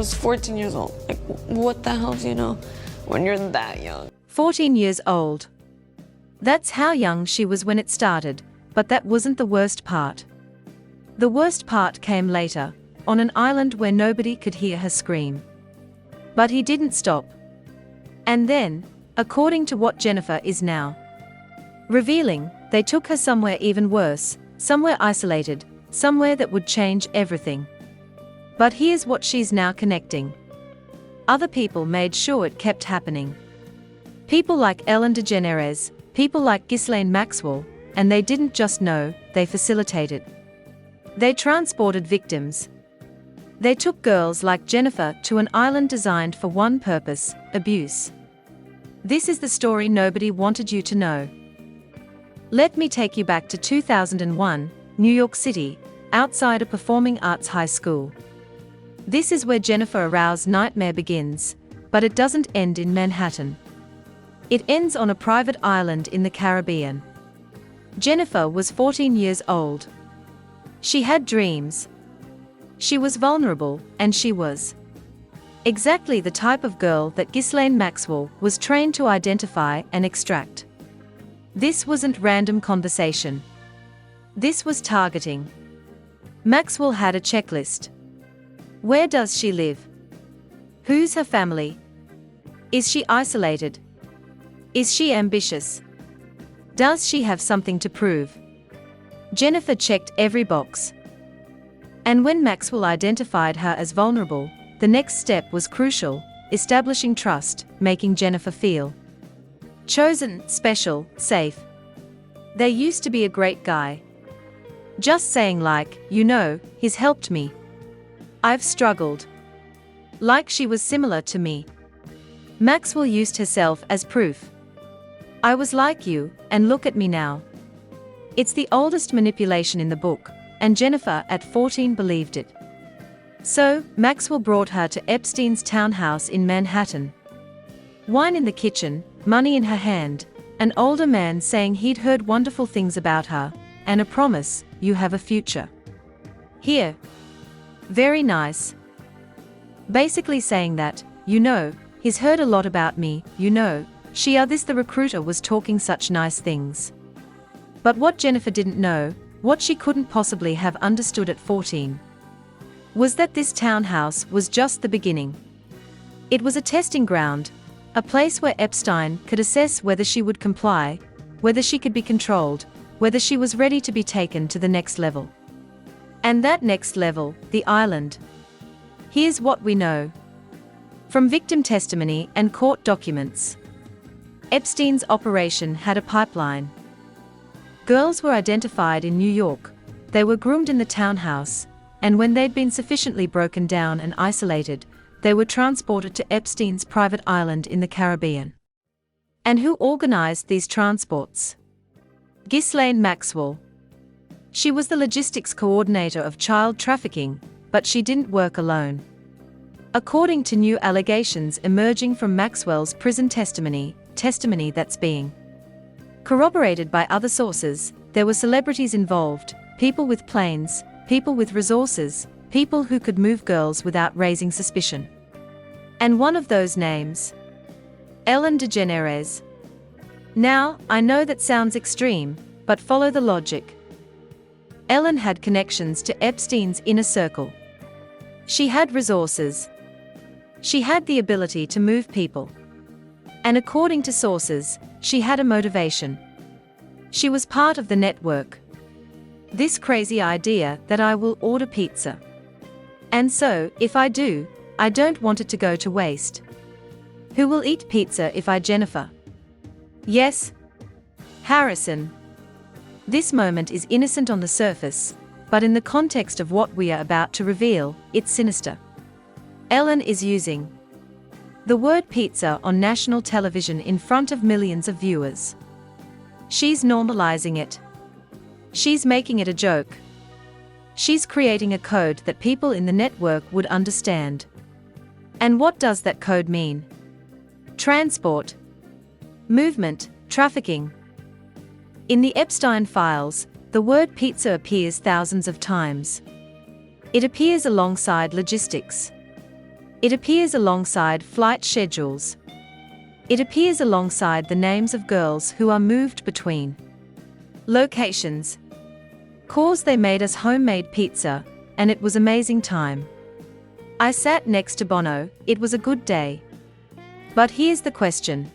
was 14 years old. Like, what the hell do you know when you're that young? 14 years old. That's how young she was when it started, but that wasn't the worst part. The worst part came later, on an island where nobody could hear her scream. But he didn't stop. And then, according to what Jennifer is now revealing, they took her somewhere even worse, somewhere isolated, somewhere that would change everything. But here's what she's now connecting. Other people made sure it kept happening. People like Ellen DeGeneres, people like Ghislaine Maxwell, and they didn't just know, they facilitated. They transported victims. They took girls like Jennifer to an island designed for one purpose: abuse. This is the story nobody wanted you to know. Let me take you back to 2001, New York City, outside a performing arts high school. This is where Jennifer Araoz's nightmare begins, but it doesn't end in Manhattan. It ends on a private island in the Caribbean. Jennifer was 14 years old. She had dreams. She was vulnerable, and she was exactly the type of girl that Ghislaine Maxwell was trained to identify and extract. This wasn't random conversation. This was targeting. Maxwell had a checklist. Where does she live? Who's her family? Is she isolated? Is she ambitious? Does she have something to prove? Jennifer checked every box. And when Maxwell identified her as vulnerable, the next step was crucial: establishing trust, making Jennifer feel chosen, special, safe. There used to be a great guy. Just saying, like, you know, he's helped me. I've struggled. Like she was similar to me. Maxwell used herself as proof. I was like you, and look at me now. It's the oldest manipulation in the book, and Jennifer at 14 believed it. So, Maxwell brought her to Epstein's townhouse in Manhattan. Wine in the kitchen, money in her hand, an older man saying he'd heard wonderful things about her, and a promise: you have a future here. Very nice. Basically saying that, you know, he's heard a lot about me, you know, this the recruiter was talking such nice things. But what Jennifer didn't know, what she couldn't possibly have understood at 14, was that this townhouse was just the beginning. It was a testing ground, a place where Epstein could assess whether she would comply, whether she could be controlled, whether she was ready to be taken to the next level. And that next level, the island. Here's what we know. From victim testimony and court documents. Epstein's operation had a pipeline. Girls were identified in New York, they were groomed in the townhouse, and when they'd been sufficiently broken down and isolated, they were transported to Epstein's private island in the Caribbean. And who organized these transports? Ghislaine Maxwell. She was the logistics coordinator of child trafficking, but she didn't work alone. According to new allegations emerging from Maxwell's prison testimony that's being corroborated by other sources, there were celebrities involved, people with planes, people with resources, people who could move girls without raising suspicion. And one of those names? Ellen DeGeneres. Now, I know that sounds extreme, but follow the logic. Ellen had connections to Epstein's inner circle. She had resources. She had the ability to move people. And according to sources, she had a motivation. She was part of the network. This crazy idea that I will order pizza. And so, if I do, I don't want it to go to waste. Who will eat pizza if I Jennifer? Yes. Harrison. This moment is innocent on the surface, but in the context of what we are about to reveal, it's sinister. Ellen is using the word pizza on national television in front of millions of viewers. She's normalizing it. She's making it a joke. She's creating a code that people in the network would understand. And what does that code mean? Transport, movement, trafficking. In the Epstein files, the word pizza appears thousands of times. It appears alongside logistics. It appears alongside flight schedules. It appears alongside the names of girls who are moved between locations. 'Cause they made us homemade pizza, and it was amazing time. I sat next to Bono, it was a good day. But here's the question.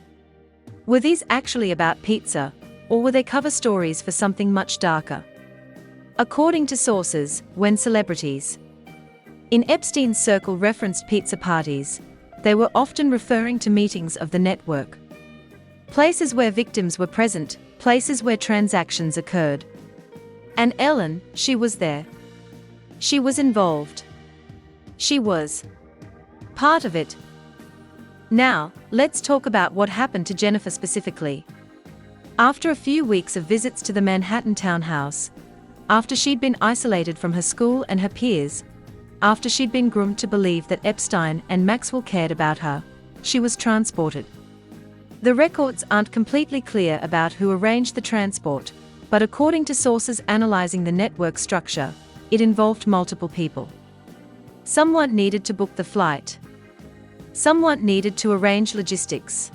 Were these actually about pizza, or were they cover stories for something much darker? According to sources, when celebrities in Epstein's circle referenced pizza parties, they were often referring to meetings of the network. Places where victims were present, places where transactions occurred. And Ellen, she was there. She was involved. She was part of it. Now, let's talk about what happened to Jennifer specifically. After a few weeks of visits to the Manhattan townhouse, after she'd been isolated from her school and her peers, after she'd been groomed to believe that Epstein and Maxwell cared about her, she was transported. The records aren't completely clear about who arranged the transport, but according to sources analyzing the network structure, it involved multiple people. Someone needed to book the flight. Someone needed to arrange logistics.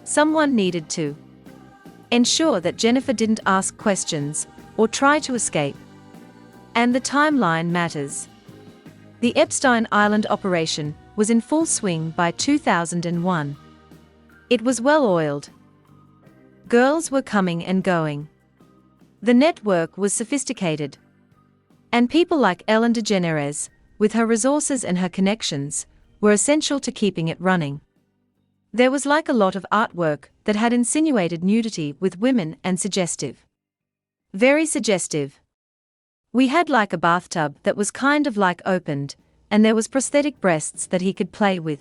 Someone needed to ensure that Jennifer didn't ask questions or try to escape. And the timeline matters. The Epstein Island operation was in full swing by 2001. It was well-oiled. Girls were coming and going. The network was sophisticated. And people like Ellen DeGeneres, with her resources and her connections, were essential to keeping it running. There was like a lot of artwork that had insinuated nudity with women and suggestive. Very suggestive. We had like a bathtub that was kind of like opened, and there was prosthetic breasts that he could play with.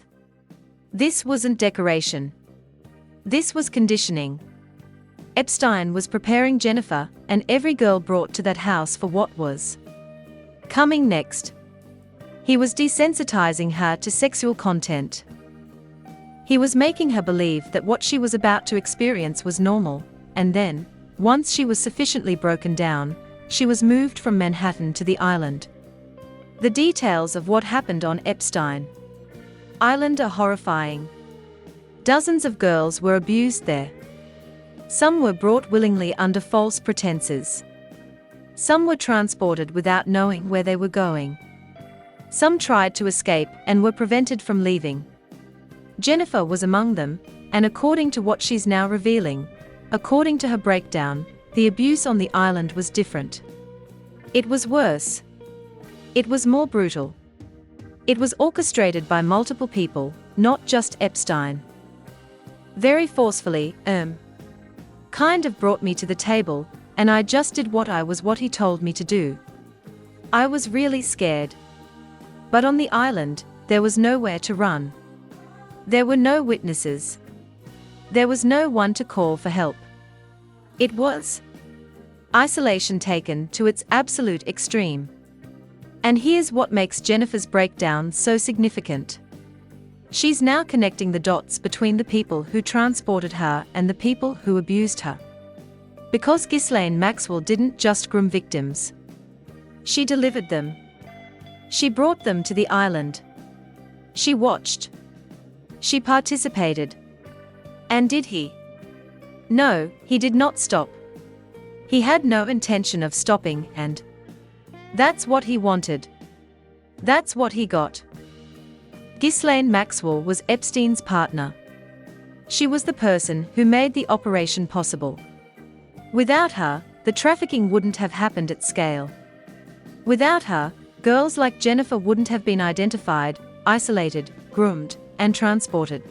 This wasn't decoration. This was conditioning. Epstein was preparing Jennifer and every girl brought to that house for what was coming next. He was desensitizing her to sexual content. He was making her believe that what she was about to experience was normal, and then, once she was sufficiently broken down, she was moved from Manhattan to the island. The details of what happened on Epstein Island are horrifying. Dozens of girls were abused there. Some were brought willingly under false pretenses. Some were transported without knowing where they were going. Some tried to escape and were prevented from leaving. Jennifer was among them, and according to what she's now revealing, according to her breakdown, the abuse on the island was different. It was worse. It was more brutal. It was orchestrated by multiple people, not just Epstein. Very forcefully, kind of brought me to the table, and I just did what he told me to do. I was really scared. But on the island, there was nowhere to run. There were no witnesses. There was no one to call for help. It was isolation taken to its absolute extreme. And here's what makes Jennifer's breakdown so significant. She's now connecting the dots between the people who transported her and the people who abused her. Because Ghislaine Maxwell didn't just groom victims. She delivered them. She brought them to the island. She watched. She participated. And did he? No, he did not stop. He had no intention of stopping, and that's what he wanted. That's what he got. Ghislaine Maxwell was Epstein's partner. She was the person who made the operation possible. Without her, the trafficking wouldn't have happened at scale. Without her, girls like Jennifer wouldn't have been identified, isolated, groomed, and transported.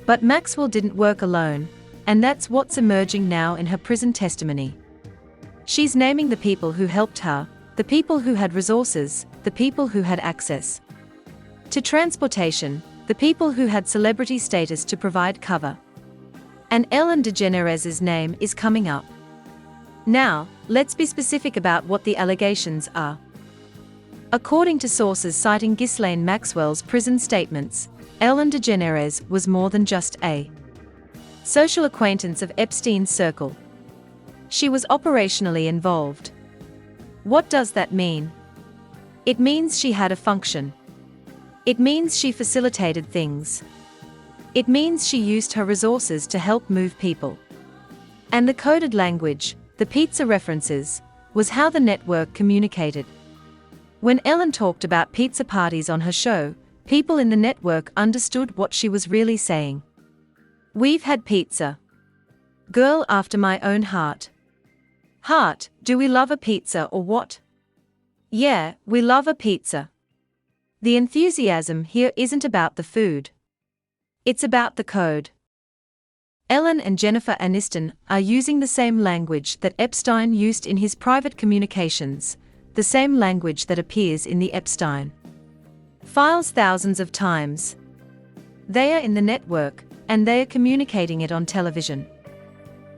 But Maxwell didn't work alone, and that's what's emerging now in her prison testimony. She's naming the people who helped her, the people who had resources, the people who had access to transportation, the people who had celebrity status to provide cover. And Ellen DeGeneres' name is coming up. Now, let's be specific about what the allegations are. According to sources citing Ghislaine Maxwell's prison statements, Ellen DeGeneres was more than just a social acquaintance of Epstein's circle. She was operationally involved. What does that mean? It means she had a function. It means she facilitated things. It means she used her resources to help move people. And the coded language, the pizza references, was how the network communicated. When Ellen talked about pizza parties on her show, people in the network understood what she was really saying. We've had pizza. Girl after my own heart. Heart, do we love a pizza or what? Yeah, we love a pizza. The enthusiasm here isn't about the food. It's about the code. Ellen and Jennifer Aniston are using the same language that Epstein used in his private communications, the same language that appears in the Epstein files thousands of times. They are in the network, and they are communicating it on television.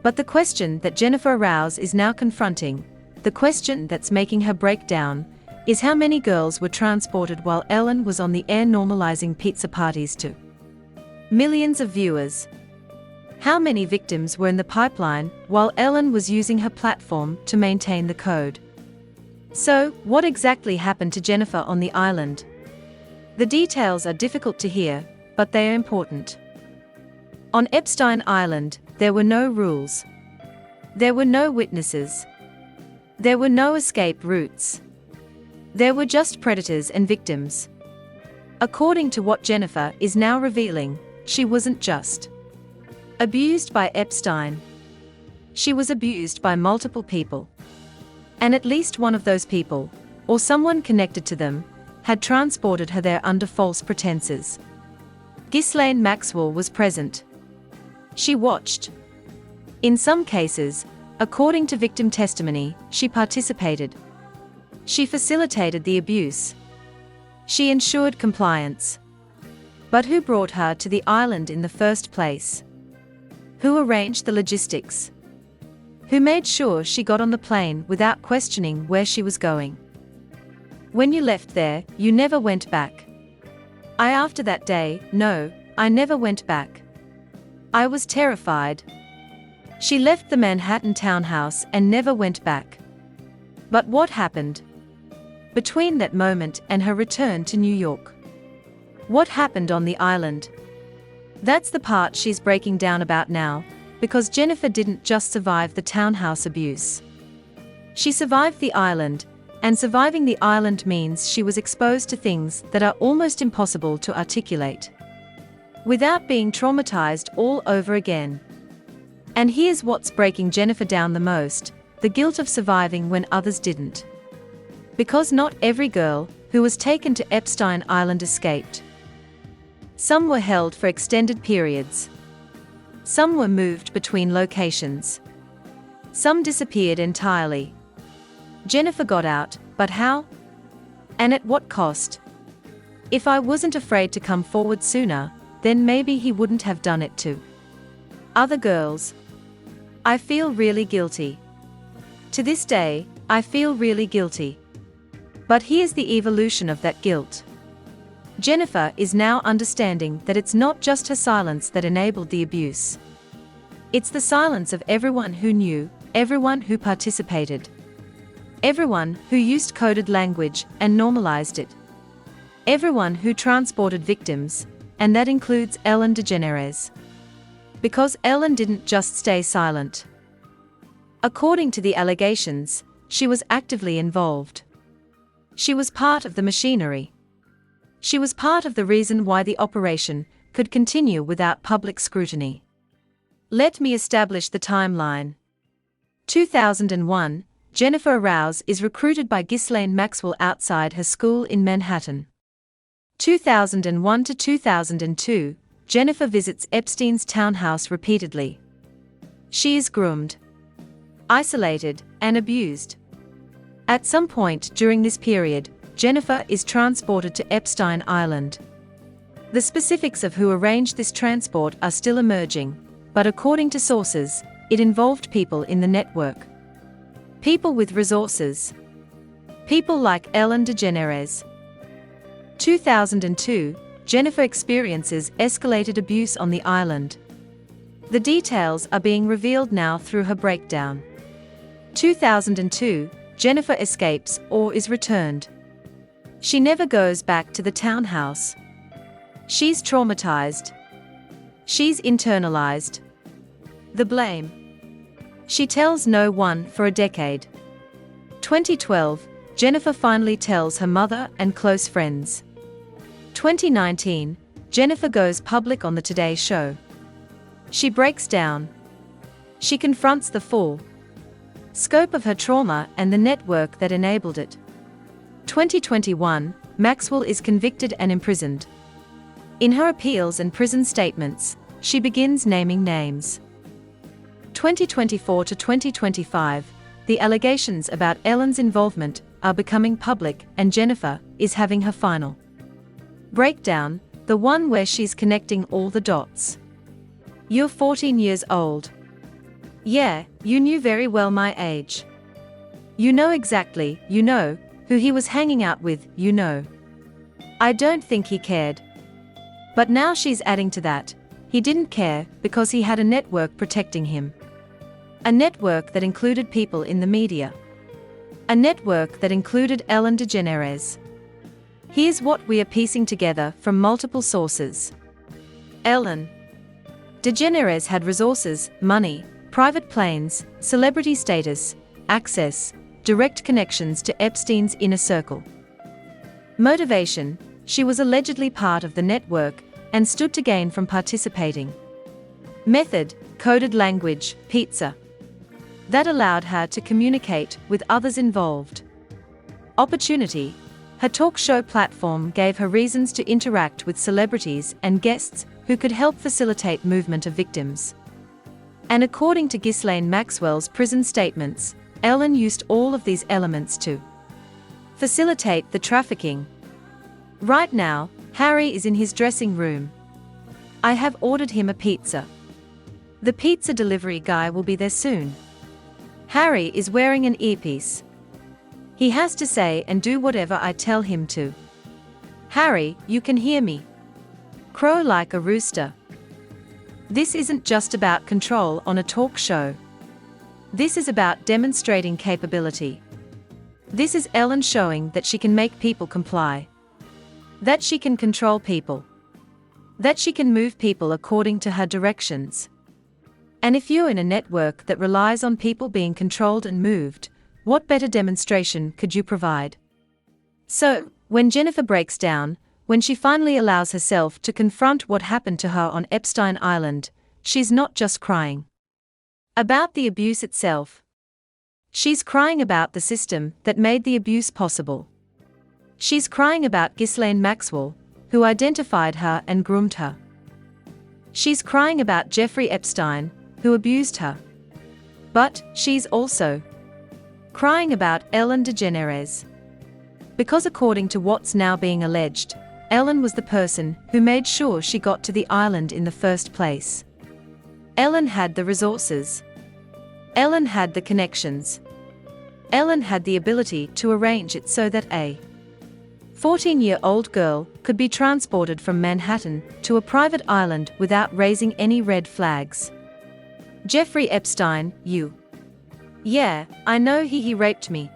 But the question that Jennifer Araoz is now confronting, the question that's making her break down, is how many girls were transported while Ellen was on the air normalizing pizza parties to millions of viewers. How many victims were in the pipeline while Ellen was using her platform to maintain the code? So, what exactly happened to Jennifer on the island? The details are difficult to hear, but they are important. On Epstein Island, there were no rules. There were no witnesses. There were no escape routes. There were just predators and victims. According to what Jennifer is now revealing, she wasn't just abused by Epstein. She was abused by multiple people. And at least one of those people, or someone connected to them, had transported her there under false pretenses. Ghislaine Maxwell was present. She watched. In some cases, according to victim testimony, she participated. She facilitated the abuse. She ensured compliance. But who brought her to the island in the first place? Who arranged the logistics? Who made sure she got on the plane without questioning where she was going? When you left there, you never went back. After that day, no, I never went back. I was terrified. She left the Manhattan townhouse and never went back. But what happened between that moment and her return to New York? What happened on the island? That's the part she's breaking down about now, because Jennifer didn't just survive the townhouse abuse. She survived the island, and surviving the island means she was exposed to things that are almost impossible to articulate without being traumatized all over again. And here's what's breaking Jennifer down the most: the guilt of surviving when others didn't. Because not every girl who was taken to Epstein Island escaped. Some were held for extended periods. Some were moved between locations. Some disappeared entirely. Jennifer got out, but how? And at what cost? If I wasn't afraid to come forward sooner, then maybe he wouldn't have done it to other girls. I feel really guilty. To this day, I feel really guilty. But here's the evolution of that guilt. Jennifer is now understanding that it's not just her silence that enabled the abuse. It's the silence of everyone who knew, everyone who participated. Everyone who used coded language and normalized it. Everyone who transported victims, and that includes Ellen DeGeneres. Because Ellen didn't just stay silent. According to the allegations, she was actively involved. She was part of the machinery. She was part of the reason why the operation could continue without public scrutiny. Let me establish the timeline. 2001, Jennifer Araoz is recruited by Ghislaine Maxwell outside her school in Manhattan. 2001 to 2002, Jennifer visits Epstein's townhouse repeatedly. She is groomed, isolated, and abused. At some point during this period, Jennifer is transported to Epstein Island. The specifics of who arranged this transport are still emerging, but according to sources, it involved people in the network. People with resources. People like Ellen DeGeneres. 2002, Jennifer experiences escalated abuse on the island. The details are being revealed now through her breakdown. 2002, Jennifer escapes or is returned. She never goes back to the townhouse. She's traumatized. She's internalized the blame. She tells no one for a decade. 2012, Jennifer finally tells her mother and close friends. 2019, Jennifer goes public on the Today Show. She breaks down. She confronts the full scope of her trauma and the network that enabled it. 2021, Maxwell is convicted and imprisoned. In her appeals and prison statements, she begins naming names. 2024 to 2025, the allegations about Ellen's involvement are becoming public and Jennifer is having her final breakdown, the one where she's connecting all the dots. You're 14 years old. Yeah, you knew very well my age. You know exactly, you know, who he was hanging out with, you know. I don't think he cared. But now she's adding to that. He didn't care because he had a network protecting him. A network that included people in the media. A network that included Ellen DeGeneres. Here's what we are piecing together from multiple sources. Ellen DeGeneres had resources, money, private planes, celebrity status, access, direct connections to Epstein's inner circle. Motivation: she was allegedly part of the network and stood to gain from participating. Method: coded language, pizza. That allowed her to communicate with others involved. Opportunity: her talk show platform gave her reasons to interact with celebrities and guests who could help facilitate movement of victims. And according to Ghislaine Maxwell's prison statements, Ellen used all of these elements to facilitate the trafficking. Right now, Harry is in his dressing room. I have ordered him a pizza. The pizza delivery guy will be there soon. Harry is wearing an earpiece. He has to say and do whatever I tell him to. Harry, you can hear me. Crow like a rooster. This isn't just about control on a talk show. This is about demonstrating capability. This is Ellen showing that she can make people comply. That she can control people. That she can move people according to her directions. And if you're in a network that relies on people being controlled and moved, what better demonstration could you provide? So, when Jennifer breaks down, when she finally allows herself to confront what happened to her on Epstein Island, she's not just crying about the abuse itself. She's crying about the system that made the abuse possible. She's crying about Ghislaine Maxwell, who identified her and groomed her. She's crying about Jeffrey Epstein, who abused her. But she's also crying about Ellen DeGeneres. Because according to what's now being alleged, Ellen was the person who made sure she got to the island in the first place. Ellen had the resources. Ellen had the connections. Ellen had the ability to arrange it so that a 14-year-old girl could be transported from Manhattan to a private island without raising any red flags. Jeffrey Epstein, you. Yeah, I know he raped me.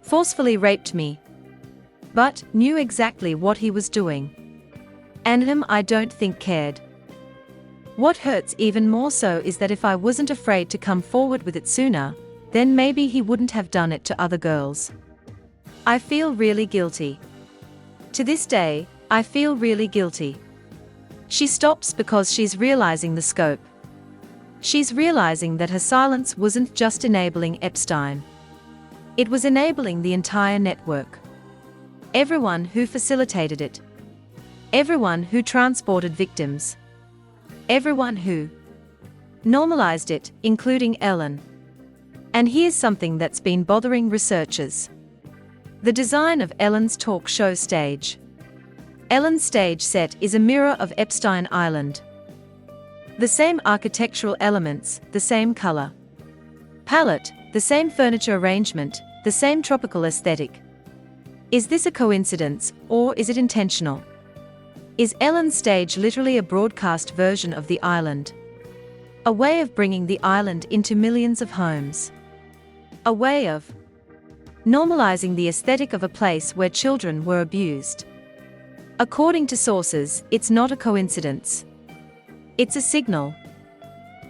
Forcefully raped me. But knew exactly what he was doing. And him I don't think cared. What hurts even more so is that if I wasn't afraid to come forward with it sooner, then maybe he wouldn't have done it to other girls. I feel really guilty. To this day, I feel really guilty. She stops because she's realizing the scope. She's realizing that her silence wasn't just enabling Epstein. It was enabling the entire network. Everyone who facilitated it. Everyone who transported victims. Everyone who normalized it, including Ellen. And here's something that's been bothering researchers. The design of Ellen's talk show stage. Ellen's stage set is a mirror of Epstein Island. The same architectural elements, the same color palette, the same furniture arrangement, the same tropical aesthetic. Is this a coincidence, or is it intentional? Is Ellen's stage literally a broadcast version of the island? A way of bringing the island into millions of homes? A way of normalizing the aesthetic of a place where children were abused. According to sources, it's not a coincidence. It's a signal.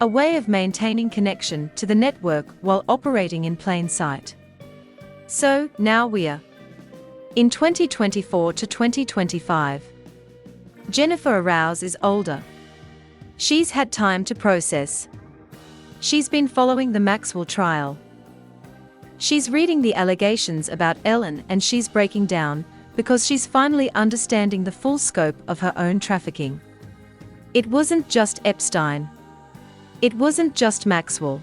A way of maintaining connection to the network while operating in plain sight. So, now we're in 2024 to 2025. Jennifer Araoz is older. She's had time to process. She's been following the Maxwell trial. She's reading the allegations about Ellen and she's breaking down because she's finally understanding the full scope of her own trafficking. It wasn't just Epstein. It wasn't just Maxwell.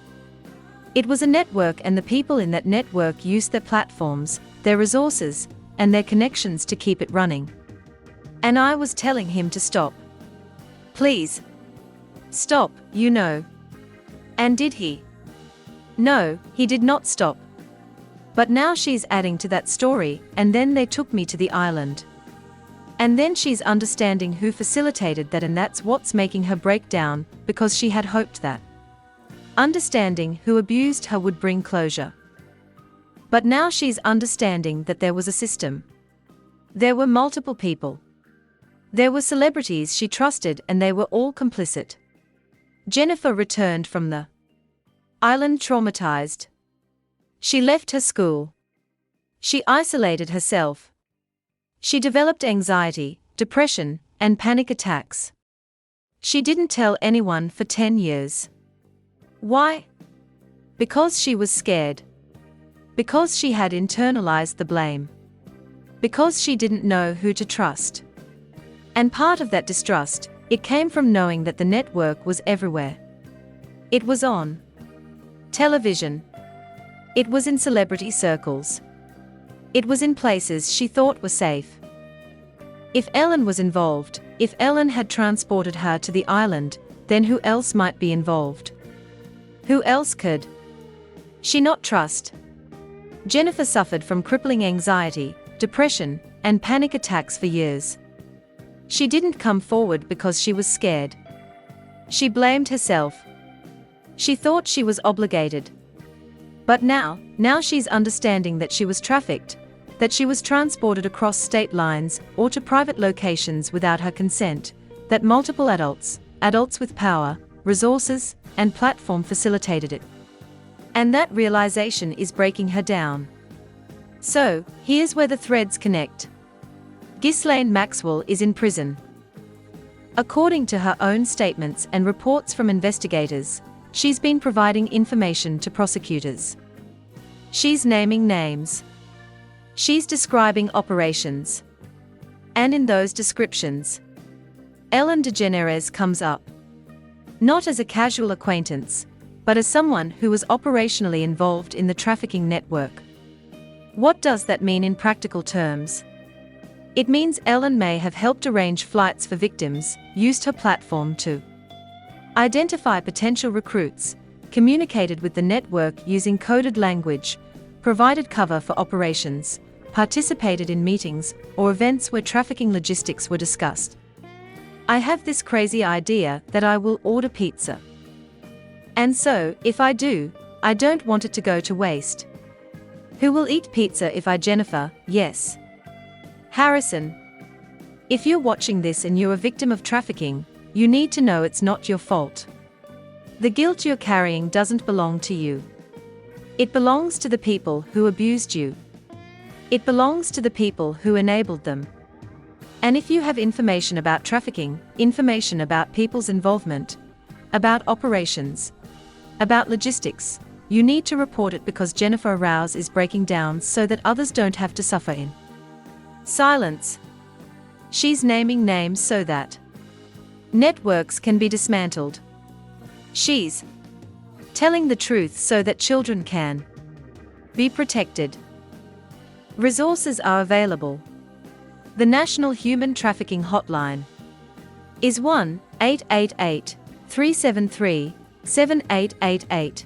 It was a network, and the people in that network used their platforms, their resources, and their connections to keep it running. And I was telling him to stop. Please. Stop, you know. And did he? No, he did not stop. But now she's adding to that story, and then they took me to the island. And then she's understanding who facilitated that, and that's what's making her break down, because she had hoped that understanding who abused her would bring closure. But now she's understanding that there was a system. There were multiple people. There were celebrities she trusted, and they were all complicit. Jennifer returned from the island traumatized. She left her school. She isolated herself. She developed anxiety, depression, and panic attacks. She didn't tell anyone for 10 years. Why? Because she was scared. Because she had internalized the blame. Because she didn't know who to trust. And part of that distrust, it came from knowing that the network was everywhere. It was on television. It was in celebrity circles. It was in places she thought were safe. If Ellen was involved, if Ellen had transported her to the island, then who else might be involved? Who else could she not trust? Jennifer suffered from crippling anxiety, depression, and panic attacks for years. She didn't come forward because she was scared. She blamed herself. She thought she was obligated. But now she's understanding that she was trafficked, that she was transported across state lines or to private locations without her consent, that multiple adults with power, resources, and platform facilitated it. And that realization is breaking her down. So, here's where the threads connect. Ghislaine Maxwell is in prison. According to her own statements and reports from investigators, she's been providing information to prosecutors. She's naming names. She's describing operations. And in those descriptions, Ellen DeGeneres comes up. Not as a casual acquaintance, but as someone who was operationally involved in the trafficking network. What does that mean in practical terms? It means Ellen may have helped arrange flights for victims, used her platform to identify potential recruits, communicated with the network using coded language, provided cover for operations, participated in meetings or events where trafficking logistics were discussed. I have this crazy idea that I will order pizza. And so, if I do, I don't want it to go to waste. Who will eat pizza if I? Jennifer, yes. Harrison. If you're watching this and you're a victim of trafficking, you need to know it's not your fault. The guilt you're carrying doesn't belong to you. It belongs to the people who abused you. It belongs to the people who enabled them. And if you have information about trafficking, information about people's involvement, about operations, about logistics, you need to report it, because Jennifer Araoz is breaking down so that others don't have to suffer in silence. She's naming names so that networks can be dismantled. She's telling the truth so that children can be protected. Resources are available. The National Human Trafficking Hotline is 1-888-373-7888.